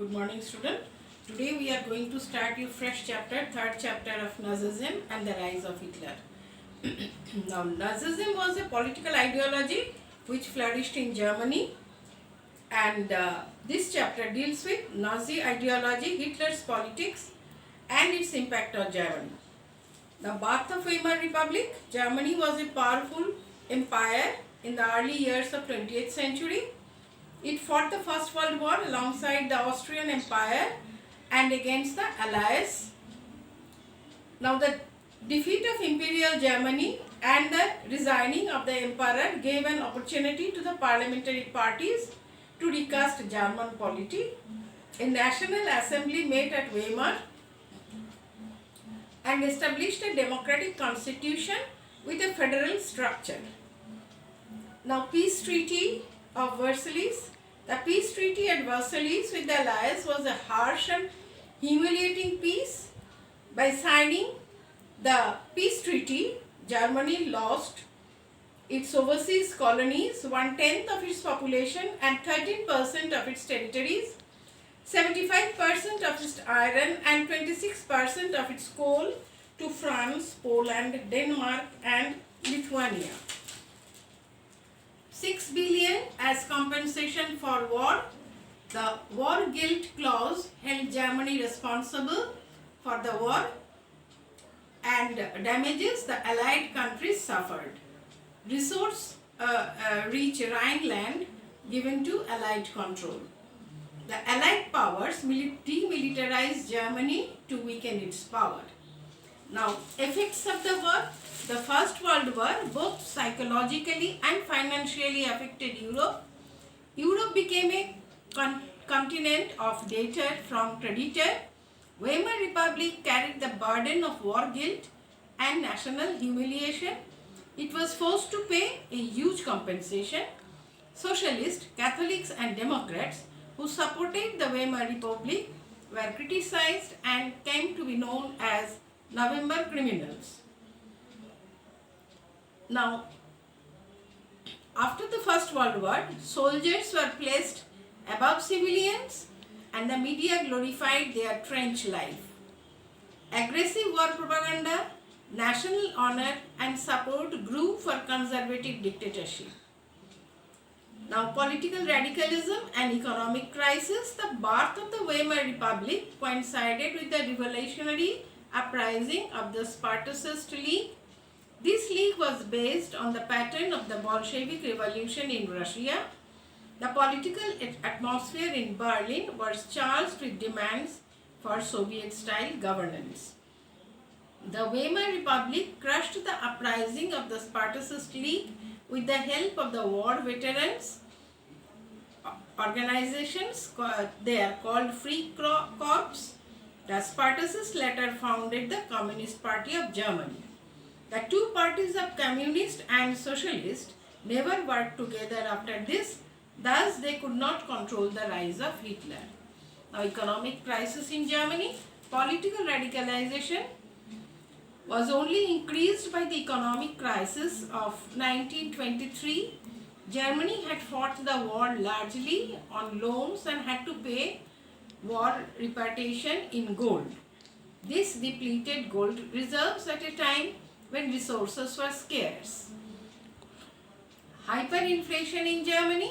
Good morning, student. Today we are going to start your fresh chapter, third chapter of Nazism and the rise of Hitler. Now, Nazism was a political ideology which flourished in Germany, and this chapter deals with Nazi ideology, Hitler's politics, and its impact on Germany. The birth of Weimar Republic. Germany was a powerful empire in the early years of 20th century. It fought the First World War alongside the Austrian Empire and against the Allies. Now, the defeat of Imperial Germany and the resigning of the Emperor gave an opportunity to the parliamentary parties to recast German polity. A National Assembly met at Weimar and established a democratic constitution with a federal structure. Now, Peace Treaty of Versailles. The peace treaty at Versailles with the Allies was a harsh and humiliating peace. By signing the peace treaty, Germany lost its overseas colonies, 1/10 of its population and 13% of its territories, 75% of its iron and 26% of its coal to France, Poland, Denmark and Lithuania. 6 billion as compensation for war. The war guilt clause held Germany responsible for the war and damages the allied countries suffered. Resource rich Rhineland given to allied control. The allied powers demilitarized Germany to weaken its power. Now, effects of the war. The First World War both psychologically and financially affected Europe. Europe became a continent of debtor from creditor. Weimar Republic carried the burden of war guilt and national humiliation. It was forced to pay a huge compensation. Socialists, Catholics and Democrats who supported the Weimar Republic were criticized and came to be known as November criminals. Now, after the First World War, soldiers were placed above civilians and the media glorified their trench life. Aggressive war propaganda, national honor and support grew for conservative dictatorship. Now, political radicalism and economic crisis. The birth of the Weimar Republic coincided with the revolutionary uprising of the Spartacist League. This league was based on the pattern of the Bolshevik Revolution in Russia. The political atmosphere in Berlin was charged with demands for Soviet-style governance. The Weimar Republic crushed the uprising of the Spartacist League with the help of the war veterans organizations. They are called Free Corps. The Spartacists later founded the Communist Party of Germany. The two parties of communist and socialist never worked together after this, thus they could not control the rise of Hitler. Now, economic crisis in Germany. Political radicalization was only increased by the economic crisis of 1923. Germany had fought the war largely on loans and had to pay war repatriation in gold. This depleted gold reserves at a time when resources were scarce. Hyperinflation in Germany.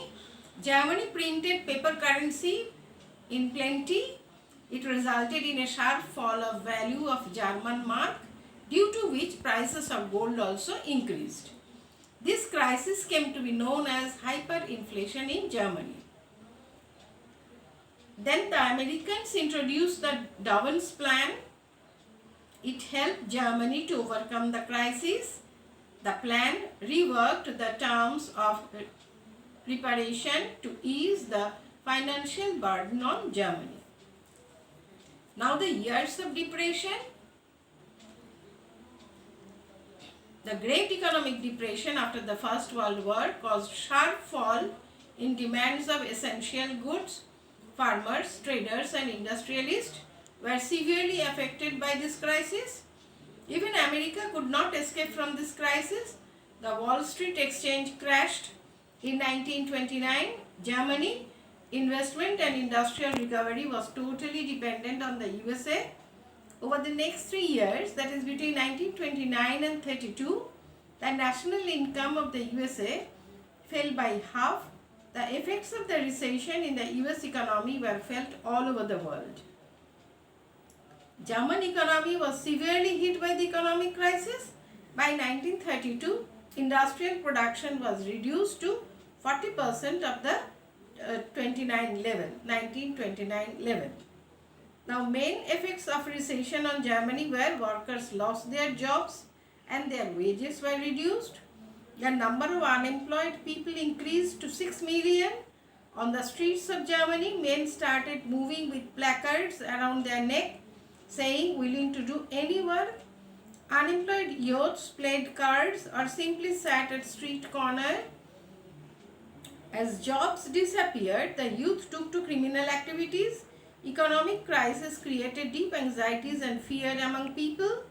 Germany printed paper currency in plenty. It resulted in a sharp fall of value of German mark, due to which prices of gold also increased. This crisis came to be known as hyperinflation in Germany. Then the Americans introduced the Davos Plan. It helped Germany to overcome the crisis. The plan reworked the terms of reparation to ease the financial burden on Germany. Now, the years of depression. The Great Economic Depression after the First World War caused sharp fall in demands of essential goods. Farmers, traders and industrialists were severely affected by this crisis. Even America could not escape from this crisis. The Wall Street Exchange crashed in 1929. Germany investment and industrial recovery was totally dependent on the USA. Over the next 3 years, that is between 1929 and 32, the national income of the USA fell by half. The effects of the recession in the US economy were felt all over the world. German economy was severely hit by the economic crisis. By 1932, industrial production was reduced to 40% of the 1929 level. Now, main effects of recession on Germany were workers lost their jobs and their wages were reduced. The number of unemployed people increased to 6 million. On the streets of Germany, men started moving with placards around their neck saying willing to do any work. Unemployed youths played cards or simply sat at street corner. As jobs disappeared, the youth took to criminal activities. Economic crisis created deep anxieties and fear among people.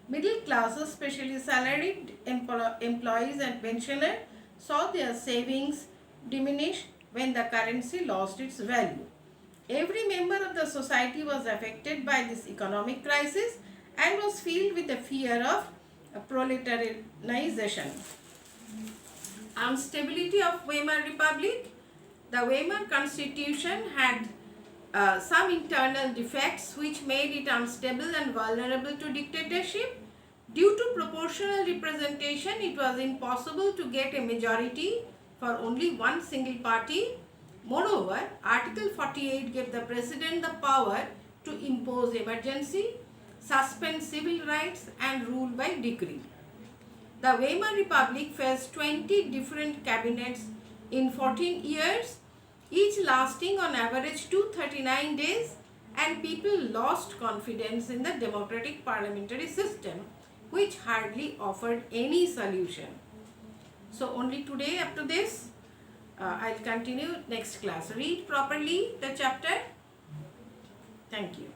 Middle classes, especially salaried employees and pensioners, saw their savings diminish when the currency lost its value. Every member of the society was affected by this economic crisis and was filled with the fear of proletarianization. Instability of Weimar Republic. The Weimar Constitution had some internal defects which made it unstable and vulnerable to dictatorship. Due to proportional representation, it was impossible to get a majority for only one single party. Moreover, Article 48 gave the President the power to impose emergency, suspend civil rights and rule by decree. The Weimar Republic faced 20 different cabinets in 14 years, each lasting on average 239 days, and people lost confidence in the democratic parliamentary system, which hardly offered any solution. So only today up to this, I'll continue next class. Read properly the chapter. Thank you.